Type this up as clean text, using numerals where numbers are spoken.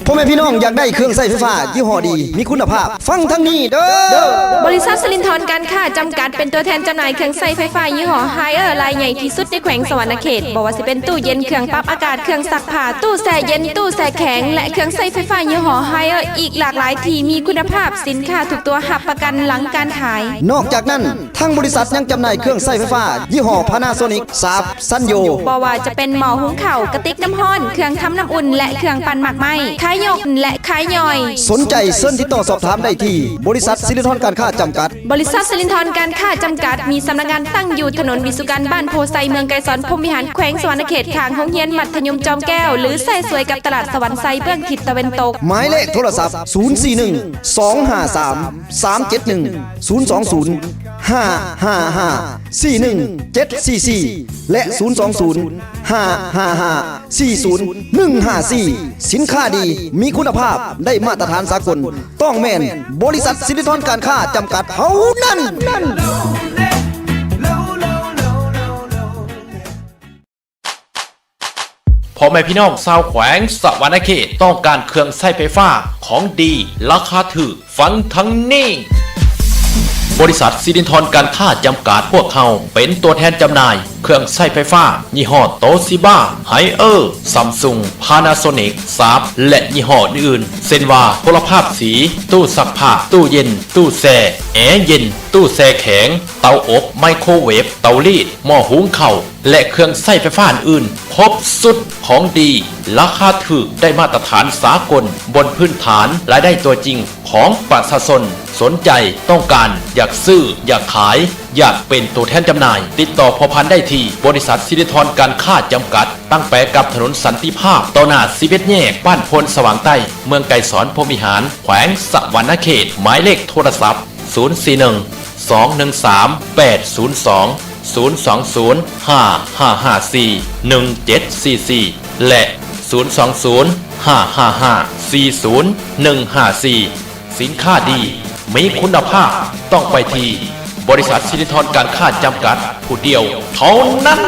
พ่อแม่พี่น้องอยากได้เครื่องใช้ไฟฟ้ายี่ห้อดีมีคุณภาพฟังทั้งนี้เด้อบริษัทสิรินธรการค้าจำกัดเป็นตัวแทนจำหน่ายเครื่องใช้ไฟฟ้ายี่ห้อไฮเออร์รายใหญ่ที่สุดในแขวงสวรรณเขตบอกว่าสิเป็นตู้เย็นเครื่องปรับอากาศเครื่องซักผ้าตู้แช่เย็นตู้แช่แข็งและเครื่องใช้ไฟฟ้ายี่ห้อไฮเออร์อีกหลากหลายที่มีคุณภาพสินค้าทุกตัวหับประกันหลังการขายนอกจากนั้นทางบริษัทยังจำหน่ายเครื่องใช้ไฟฟ้ายี่ห้อ Panasonic สาบซันโยบอกว่าจะเป็นหม้อหุงข้าวกระติกน้ำร้อนเครื่องทำน้ำอุ่นและเครื่องปั่นหมักไหม้ขายยกและขายย่อยสนใจเชิญติดต่อสอบถามได้ที่บริษัทสิรินธรการค้าจำกัดบริษัทสิรินธรการค้าจำกัดมีสำนักงานตั้งอยู่ถนนวิสุการบ้านโพไซเมืองไกรสอนพรหมวิหารแขวงสวรรณเขตข้างโรงเรียนมัธยมจอมแก้วหรือใส่สวยกับตลาดสวรรค์ไซเบื้องทิศตะวันตกหมายเลขโทรศัพท์041 253 371 020 555 41744และ020 555 40154สินค้าดีมีคุณภาพได้มาตรฐานสากลต้องแม่นบริษัทสิรินธรการค้าจำกัดเท่านั้นพ่อแม่พี่น้องชาวแขวงสวรรณเขตต้องการเครื่องใช้ไฟฟ้าของดีราคาถูกฟังทั้งนี้บริษัทสิรินธรการค้าจำกัดพวกเขาเป็นตัวแทนจำหน่ายเครื่องใช้ไฟฟ้ายี่ห้อโตชิบ้าไฮเออร์ซัมซุงพานาโซนิกซาบและยี่ห้ออื่นเช่นว่าโทรภาพสีตู้ซักผ้าตู้เย็นตู้แช่แอร์เย็นตู้แช่แข็งเตาอบไมโครเวฟเตารีดหม้อหุงข้าวและเครื่องใช้ไฟฟ้าอื่นครบสุดของดีราคาถูกได้มาตรฐานสากลบนพื้นฐานรายได้ตัวจริงของประชาชนสนใจต้องการอยากซื้ออยากขายอยากเป็นตัวแทนจำหน่ายติดต่อพอพันได้ที่บริษัทสิรินธรการค้าจำกัดตั้งแปะกับถนนสันติภาพต่อหน้า11 แยกบ้านพลสว่างใต้เมืองไกรสอนพรหมวิหารแขวงสวรรณเขตหมายเลขโทรศัพท์041 213 802 020 5554 1744และ020 555 40154สินค้าดีมีคุณภาพต้องไปที่บริษัทสิรินธรการค้าจำกัดผู้เดียวเท่านั้น